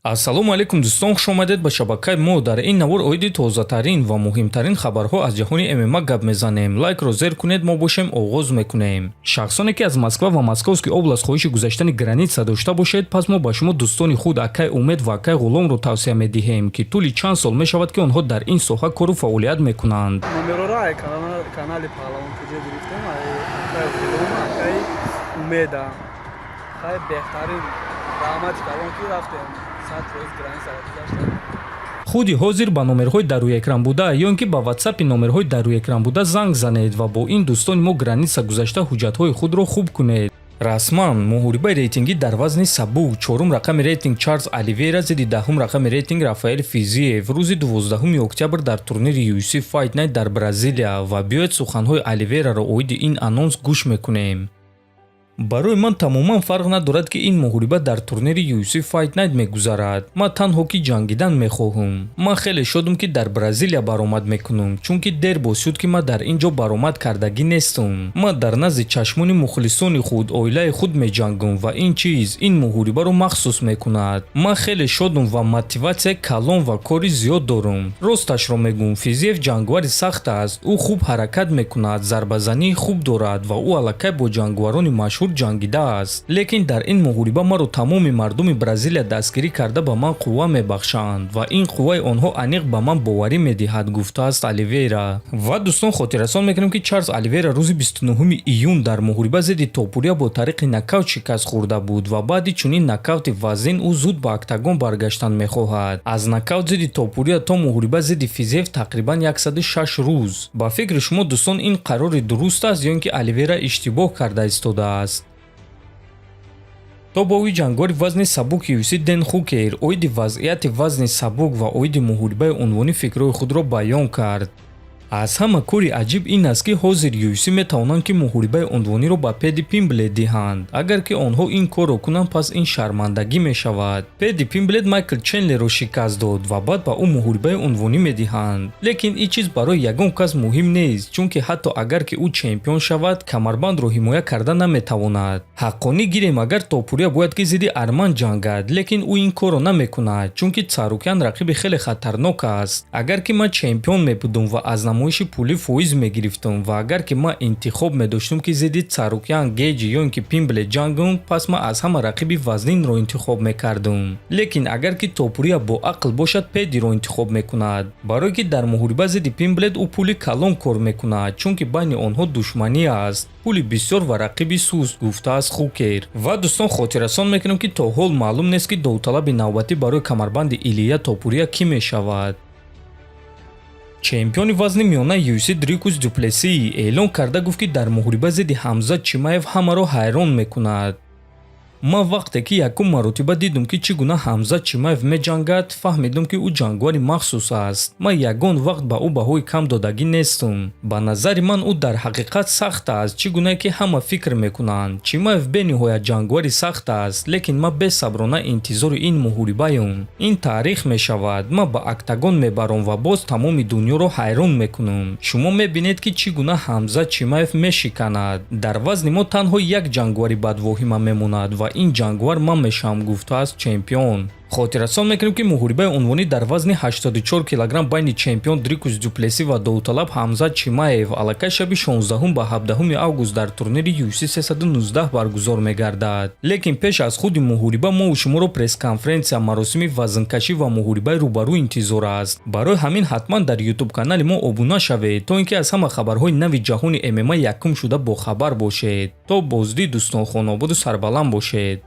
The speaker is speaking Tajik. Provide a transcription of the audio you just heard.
ассалому алайкум дӯстон, хуш омадед ба шабакаи мо. Дар ин навор оиди тозатарин ва муҳимтарин хабарҳо аз ҷаҳони ММА гап мезанем. Лайкро зер кунед, мо бошем оғоз мекунем. Шахсоне ки аз Москва ва Московский област хоҳиши гузаштани граница дошта бошед, пас мо ба шумо дӯстони худ Акай Умед ва Акай Ғуломро тавсия медиҳем, ки тӯли чанд сол мешавад ки онҳо дар ин соҳа кору фаъолият мекунанд. Номерора канали Паҳлавон куҷа гирифтем, Акай Ғулом, Акай Умеда. Хай беҳтарин раҳмати калон ки рафтем. худи ҳозир ба номерҳои даруекран буда ё ин ки ба ватсапи номерҳои даруекран буда занг занед ва бо ин дӯстони мо граница гузашта ҳуҷҷатҳои худро хуб кунед. расман муҳорибаи рейтингӣ дар вазни сабук, чорум рақами рейтинг Чарлз Оливейра зидди даҳум рақами рейтинг Рафаэл Физиев рӯзи 12 октябр дар турнири UFC Fight Night дар Бразилия. Ва биёед суханҳои Оливейраро оиди ин анонс гӯш мекунем. барои ман тамоман фарқ надорад ки ин муҳориба дар турнири UFC Fight Night мегузарад. ман танҳо ки ҷангидан мехоҳам. ман хеле шодам ки дар Бразилия баромад мекунам, чунки дер боз шуд ки ман дар ин ҷо баромад кардагӣ нестам. ман дар назди чашмони мухлисони худ, оилаи худ меҷангам ва ин чиз ин муҳорибаро махсус мекунад. ман хеле шодам ва мотиватсияи калон ва кори зиёд дорам. росташро мегӯям, Физиев ҷангвари сахт аст. ӯ хуб ҳаракат мекунад, зарбазании хуб дорад ва ӯ аллакай бо ҷангварони машҳур ҷангида аст. лекин дар ин муҳориба маро тамоми мардуми Бразилия дастгирӣ карда ба ман қувва мебахшанд ва ин қувваи онҳо аниқ ба ман боварӣ медиҳад, гуфтааст Оливейра. ва дӯстон, хотиррасон мекунем ки Чарлз Оливейра рӯзи 29 июн дар муҳориба зидди Топурия бо тариқи нокаут шикаст хӯрда буд ва баъди чунин нокаути вазин ӯ зуд ба октагон баргаштан мехоҳад. аз нокаут зидди Топурия то муҳориба зидди Физиев тақрибан 106 рӯз. ба фикри шумо дӯстон, ин қарори дуруст аст ё ин ки Оливейра иштибоҳ карда истодааст? то бови ҷангори вазни сабук UFC Дэн Хукер оиди вазъияти вазни сабук ва оиди муҳорибаи унвонӣ фикрҳои худро баён кард. аз ҳама кори аҷиб ин аст ки ҳозир UFC метавонанд ки муҳорибаи унвониро ба Педи Пимблет диҳанд. агар ки онҳо ин корро кунанд, пас ин шармандагӣ мешавад. Педи Пимблет Майкл Ченлерро шикаст дод ва баъд ба ӯ муҳорибаи унвонӣ медиҳанд. лекин ин чиз барои ягон кас муҳим нест, чунки ҳатто агар ки ӯ чемпион шавад, камарбандро ҳимоя карда наметавонад. ҳаққонӣ гирем, агар Топурия бояд ки зидди Арман ҷангад, лекин ӯ ин корро намекунад, чунки Царукян рақиби хеле хатарнок аст. агар ки ман чемпион мебудам ва аз намоиши пулӣ фоиз мегирифтам ва агар ки ман интихоб медоштам ки зидди Царукян, Геҷи ё ин ки Пимблет ҷангам, пас ман аз ҳама рақиби вазнинро интихоб мекардам. лекин агар ки Топурия бо ақл бошад, Педиро интихоб мекунад, барое ки дар муҳориба зидди Пимблет ӯ пули калон кор мекунад, чунки байни онҳо душманӣ аст, пули бисёр ва рақиби суст, гуфтааст Хукер. ва дӯстон, хотиррасон мекунем ки то ҳол маълум нест ки довталаби навбатӣ барои камарбанди Илия Топурия кӣ мешавад. чемпиони вазни миёнаи UFC Дрикус Дуплеси эълон карда гуфт ки дар муҳориба зидди Ҳамзат Чимаев ҳамаро ҳайрон мекунад. ман вақте ки якум маротиба дидам ки чӣ гуна Ҳамзат Чимаев меҷангад, фаҳмидам ки ӯ ҷангвари махсус аст. ман ягон вақт ба ӯ баҳои кам додагӣ нестам. ба назари ман ӯ дар ҳақиқат сахт аст, чӣ гуна ки ҳама фикр мекунанд. Чимаев бениҳоят ҷангвари сахт аст, лекин ман бесаброна интизори ин муҳорибаам. ин таърих мешавад. ман ба октагон мебарам ва боз тамоми дунёро ҳайрон мекунам. шумо мебинед ки чӣ гуна Ҳамзат Чимаев мешиканад. дар вазни мо танҳо як ҷангвари бадвоҳима мемонад ва ин ҷангвар ман мешавам, гуфтааст чемпион. хотиррасон мекунем ки муҳорибаи унвонӣ дар вазни 84 кг байни чемпион Дрикус Дуплеси ва довталаб Ҳамзат Чимаев аллакай шаби 16 ба 17 август дар турнири UFC 319 баргузор мегардад. лекин пеш аз худи муҳориба мо шуморо пресс-конференсия, маросими вазнкашӣ ва муҳорибаи рӯбарӯ интизор аст. барои ҳамин ҳатман дар YouTube канали мо обуна шавед, то ин ки аз ҳама хабарҳои нави ҷаҳони MMA якум шуда бохабар бошед. то боздид дӯстон, хонободу сарбаланд бошед.